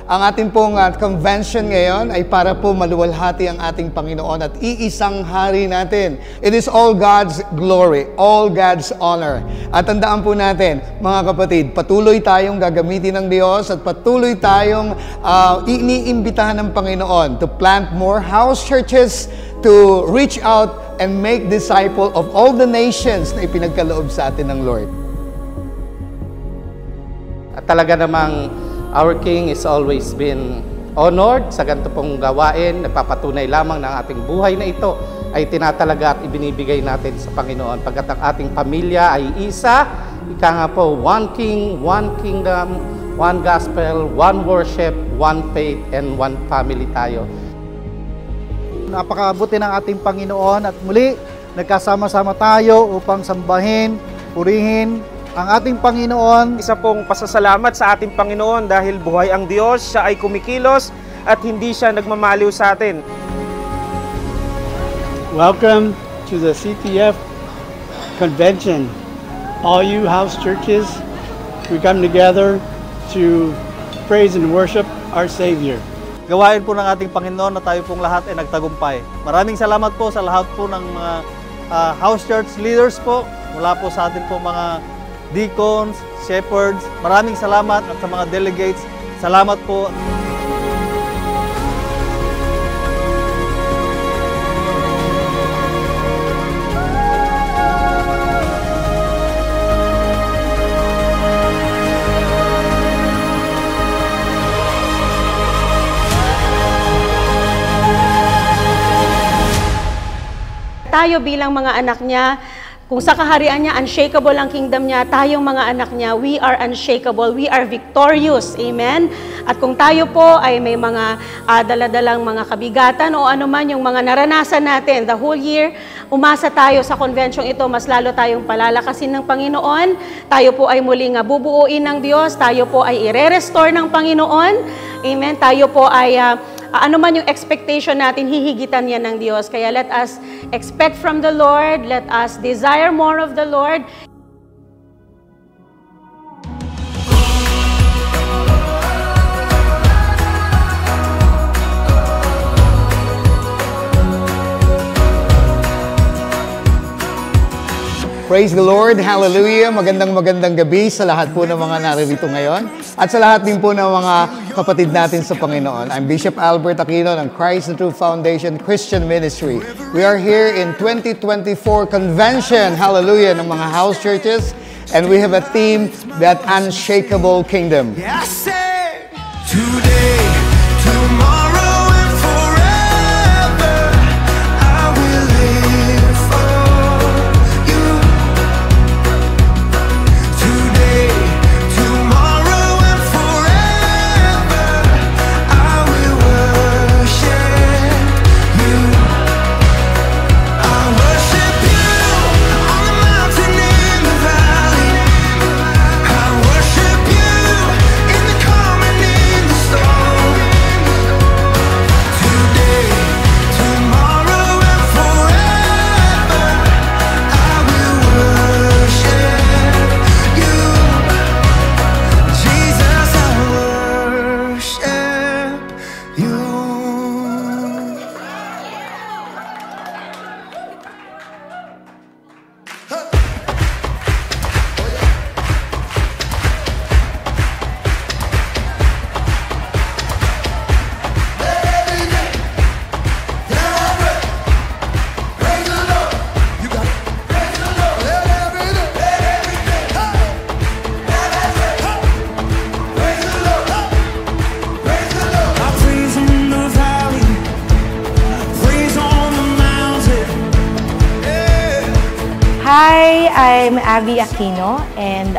Ang ating pong convention ngayon ay para po maluwalhati ang ating Panginoon at iisang hari natin. It is all God's glory, all God's honor. At tandaan po natin, mga kapatid, patuloy tayong gagamitin ng Diyos at patuloy tayong iniimbitahan ng Panginoon to plant more house churches, to reach out and make disciple of all the nations na ipinagkaloob sa atin ng Lord. At talaga namang our King is always been honored sa ganito pong gawain. Nagpapatunay lamang ng ating buhay na ito ay tinatalaga at ibinibigay natin sa Panginoon. Pagkat ang ating pamilya ay isa, ika nga po, one King, one kingdom, one gospel, one worship, one faith, and one family tayo. Napakabuti ng ating Panginoon at muli nagkasama-sama tayo upang sambahin, purihin ang ating Panginoon. Isa pong pasasalamat sa ating Panginoon dahil buhay ang Diyos, siya ay kumikilos at hindi siya nagmamaliw sa atin. Welcome to the CTF Convention. All you house churches, we come together to praise and worship our Savior. Gawain po ng ating Panginoon na tayo pong lahat ay nagtagumpay. Maraming salamat po sa lahat po ng mga house church leaders po, mula po sa atin po mga deacons, shepherds. Maraming salamat at sa mga delegates. Salamat po. Tayo bilang mga anak niya, kung sa kaharian niya, unshakable ang kingdom niya, tayong mga anak niya, we are unshakable, we are victorious. Amen? At kung tayo po ay may mga daladalang mga kabigatan o ano man yung mga naranasan natin the whole year, umasa tayo sa convention ito, mas lalo tayong palalakasin ng Panginoon. Tayo po ay muling bubuuin ng Diyos, tayo po ay ire-restore ng Panginoon. Amen? Tayo po ay ano man yung expectation natin, hihigitan yan ng Diyos. Kaya let us expect from the Lord, let us desire more of the Lord. Praise the Lord, hallelujah. Magandang gabi sa lahat po ng mga naririto ngayon at sa lahat din po ng mga kapatid natin sa Panginoon. I'm Bishop Albert Aquino ng Christ the True Foundation Christian Ministry. We are here in 2024 convention, hallelujah, ng mga house churches, and we have a theme, that unshakable kingdom. Yes, today, tomorrow, and forever, I will live for you. Today, tomorrow, and forever, I will worship you. I worship you on the mountain, in the valley. I worship you in the calm and in the storm. Today, tomorrow, and forever, I will worship you. Jesus, I worship you. Praise in the valley, praise on the mountain. Hi, I'm Abby Aquino and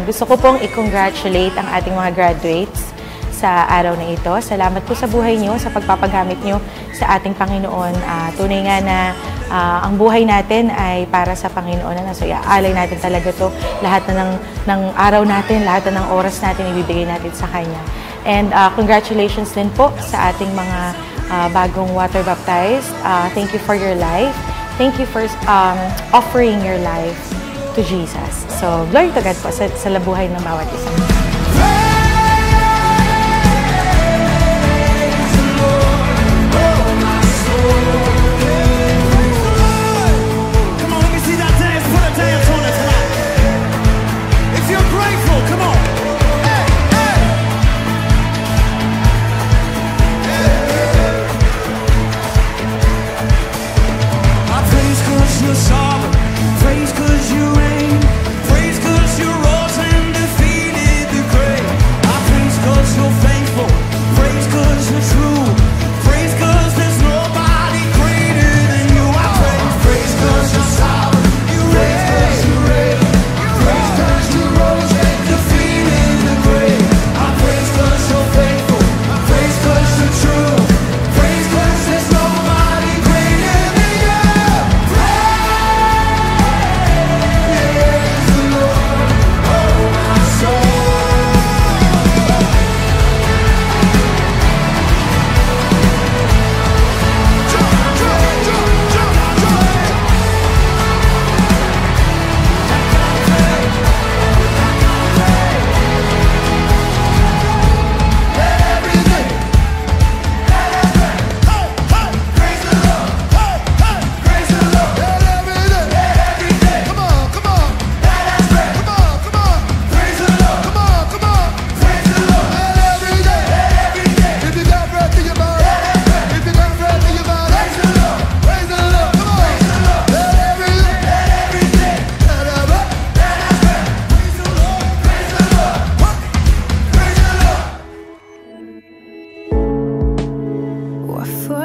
gusto ko pong i-congratulate ang ating mga graduates sa araw na ito. Salamat po sa buhay niyo, sa pagpapagamit niyo sa ating Panginoon. Tunay nga na ang buhay natin ay para sa Panginoon. So, iaalay natin talaga to. Lahat na ng araw natin, lahat na ng oras natin, ibibigay natin sa Kanya. And congratulations din po sa ating mga bagong water baptized. Thank you for your life. Thank you for offering your life to Jesus. So, glory to God po sa labuhay ng bawat isa.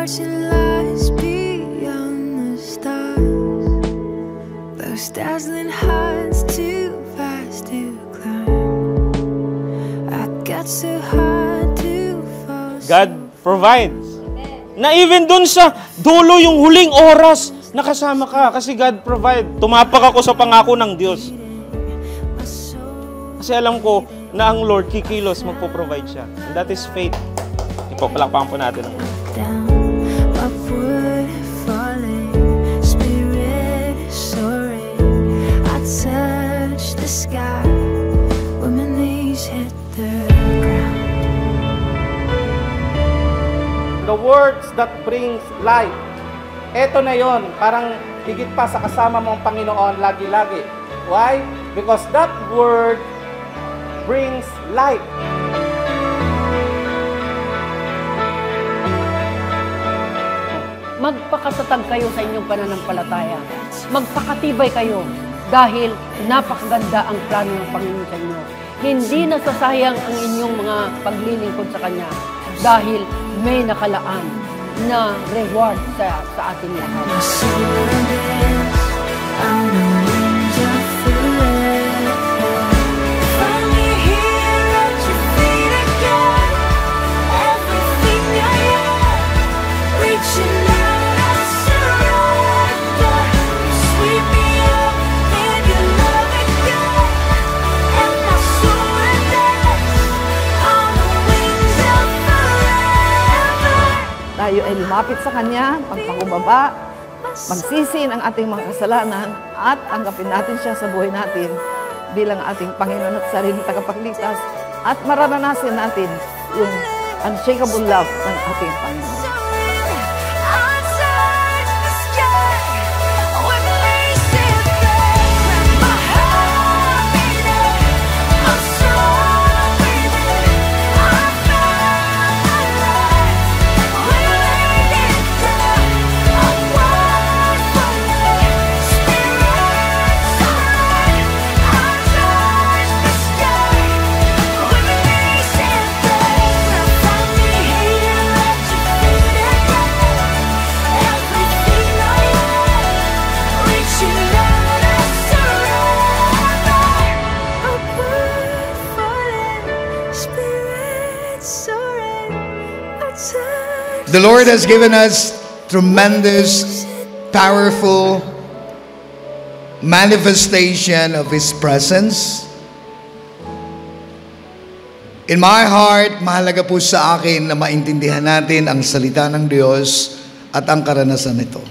searching lies beyond the stars. Those dazzling heights too fast to climb. I got so hard to fall. God provides. Na even dun sa dulo yung huling oras, nakasama ka kasi God provide. Tumapak ako sa pangako ng Diyos. Kasi alam ko na ang Lord kikilos, magpo-provide siya. And that is faith. Ipapalakpakan po natin. Upward falling, spirit soaring. I touch the sky when my knees hit the ground. The words that brings life. Eto na yon, parang higit pa sa kasama mong Panginoon lagi-lagi. Why? Because that word brings life. Magpakatatag kayo sa inyong pananampalataya. Magpakatibay kayo dahil napakaganda ang plano ng Panginoon sa inyo. Hindi nasasayang ang inyong mga paglilingkod sa Kanya dahil may nakalaan na reward sa ating lahat. Tayo ay lumapit sa Kanya, magpakumbaba, magsisin ang ating mga kasalanan at tanggapin natin siya sa buhay natin bilang ating Panginoon at sariling tagapagligtas at mararanasan natin yung unshakable love ng ating Panginoon. The Lord has given us tremendous, powerful manifestation of His presence. In my heart, mahalaga po sa akin na maintindihan natin ang salita ng Diyos at ang karanasan nito.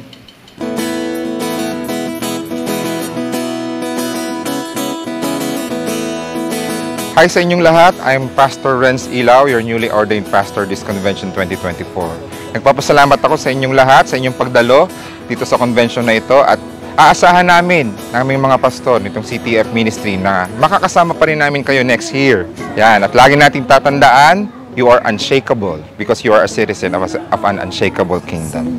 Hi sa inyong lahat, I'm Pastor Renz Ilaw, your newly ordained pastor this Convention 2024. Nagpapasalamat ako sa inyong lahat, sa inyong pagdalo dito sa convention na ito at aasahan namin ng aming mga pastor nitong CTF Ministry na makakasama pa rin namin kayo next year. Yan, at lagi nating tatandaan, you are unshakable because you are a citizen of an unshakable kingdom.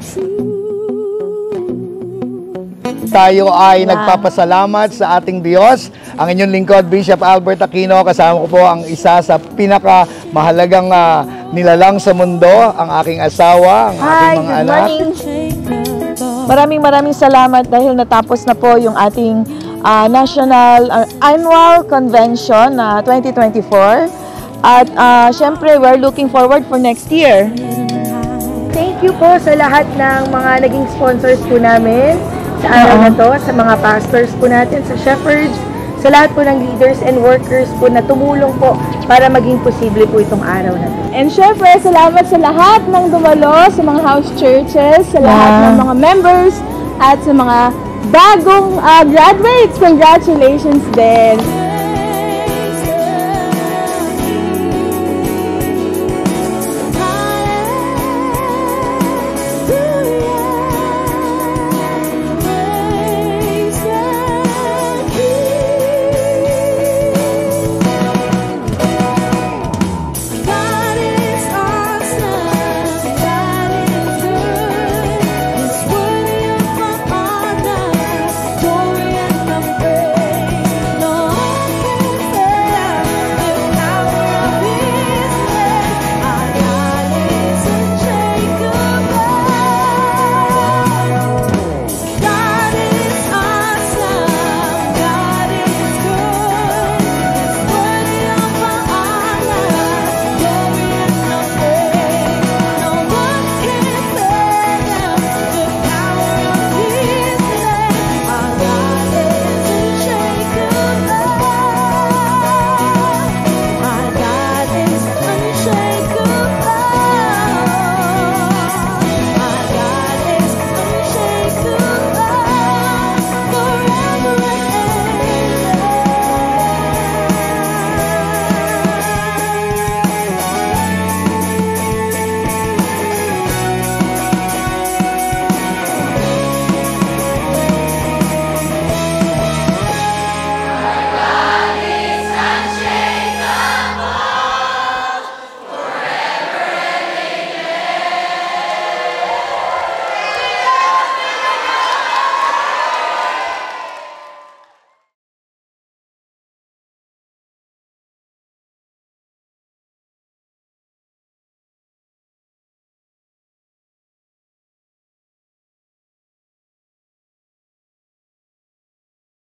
Tayo ay nagpapasalamat sa ating Diyos. Ang inyong lingkod, Bishop Albert Aquino, kasama ko po ang isa sa pinakamahalagang nilalang sa mundo, ang aking asawa, ang aking mga anak. Maraming salamat dahil natapos na po yung ating National Annual Convention 2024. At syempre, we're looking forward for next year. Thank you po sa lahat ng mga naging sponsors po namin sa araw na to, sa mga pastors po natin, sa shepherds, sa lahat po ng leaders and workers po na tumulong po para maging posible po itong araw na to. And syempre, salamat sa lahat ng dumalo, sa mga house churches, sa lahat ng mga members, at sa mga bagong graduates. Congratulations din!